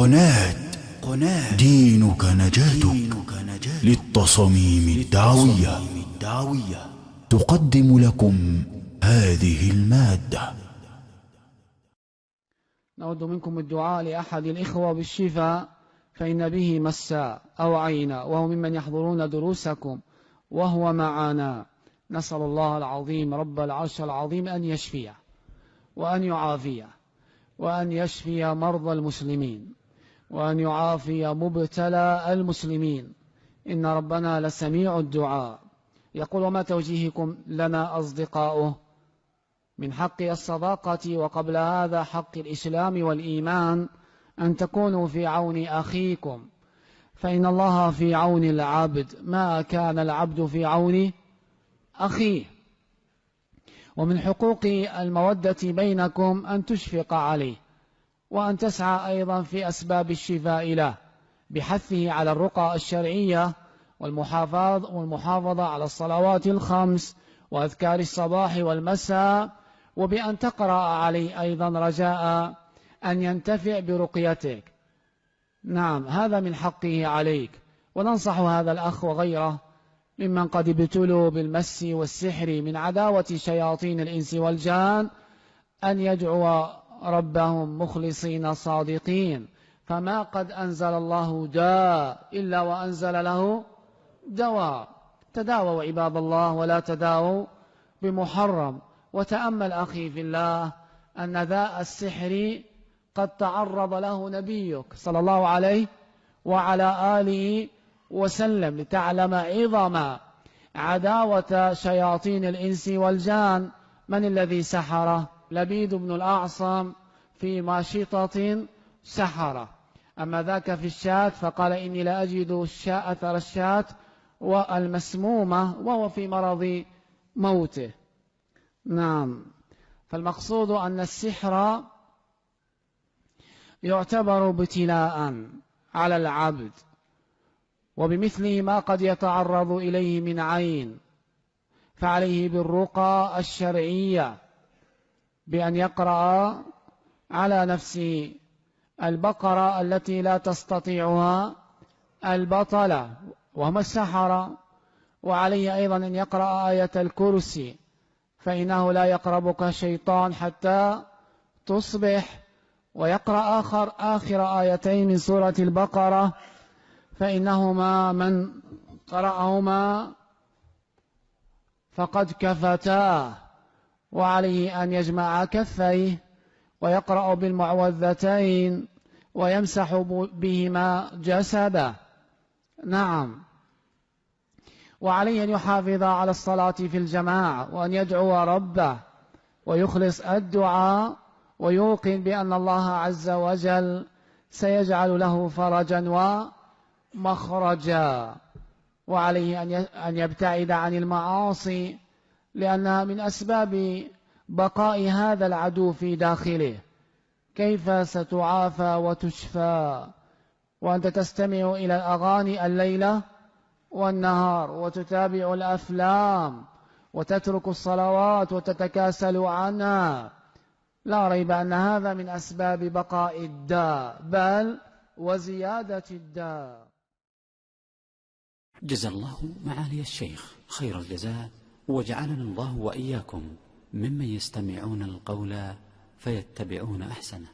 قناة دينك نجاتك للتصاميم الدعوية تقدم لكم هذه المادة. نود منكم الدعاء لأحد الإخوة بالشفاء، فإن به مسا أو عينا، وهو ممن يحضرون دروسكم وهو معنا. نسأل الله العظيم رب العرش العظيم أن يشفيه وأن يعافيه وأن يشفي مرضى المسلمين وأن يعافي مبتلى المسلمين. إن ربنا لسميع الدعاء. يقول: وما توجيهكم لنا أصدقاؤه؟ من حق الصداقة وقبل هذا حق الإسلام والإيمان أن تكونوا في عون أخيكم، فإن الله في عون العبد ما كان العبد في عون أخيه. ومن حقوق المودة بينكم أن تشفق عليه، وأن تسعى أيضا في أسباب الشفاء له، بحثه على الرقى الشرعية والمحافظة على الصلوات الخمس وأذكار الصباح والمساء، وبأن تقرأ عليه أيضا رجاء أن ينتفع برقيتك. نعم، هذا من حقه عليك. وننصح هذا الأخ وغيره ممن قد ابتلوا بالمس والسحر من عداوة شياطين الإنس والجان أن يدعو ربهم مخلصين صادقين، فما قد أنزل الله داء إلا وأنزل له دواء. تداووا عباد الله ولا تداووا بمحرم. وتأمل أخي في الله أن داء السحر قد تعرض له نبيك صلى الله عليه وعلى آله وسلم، لتعلم عظم عداوة شياطين الإنس والجان. من الذي سحره؟ لبيد بن الأعصم في ماشطة سحره. أما ذاك في الشاة فقال: إني لا أجد أثر الشاة والمسمومة، وهو في مرض موته. نعم، فالمقصود أن السحر يعتبر ابتلاء على العبد، وبمثله ما قد يتعرض إليه من عين، فعليه بالرقى الشرعية، بأن يقرأ على نفسه البقرة التي لا تستطيعها البطلة وهم السحرة، وعليه أيضا أن يقرأ آية الكرسي، فإنه لا يقربك شيطان حتى تصبح، ويقرأ آخر آيتين من سورة البقرة، فإنهما من قرأهما فقد كفتاه. وعليه أن يجمع كفيه ويقرأ بالمعوذتين ويمسح بهما جسده. نعم، وعليه أن يحافظ على الصلاة في الجماعة، وأن يدعو ربه ويخلص الدعاء، ويوقن بأن الله عز وجل سيجعل له فرجا ومخرجا. وعليه أن يبتعد عن المعاصي، لأنها من أسباب بقاء هذا العدو في داخله. كيف ستعافى وتشفى وأنت تستمع إلى الأغاني الليلة والنهار، وتتابع الأفلام، وتترك الصلوات وتتكاسل عنها؟ لا ريب أن هذا من أسباب بقاء الداء، بل وزيادة الداء. جزا الله معالي الشيخ خير الجزاء، وجعلنا الله وإياكم ممن يستمعون القول فيتبعون أحسنه.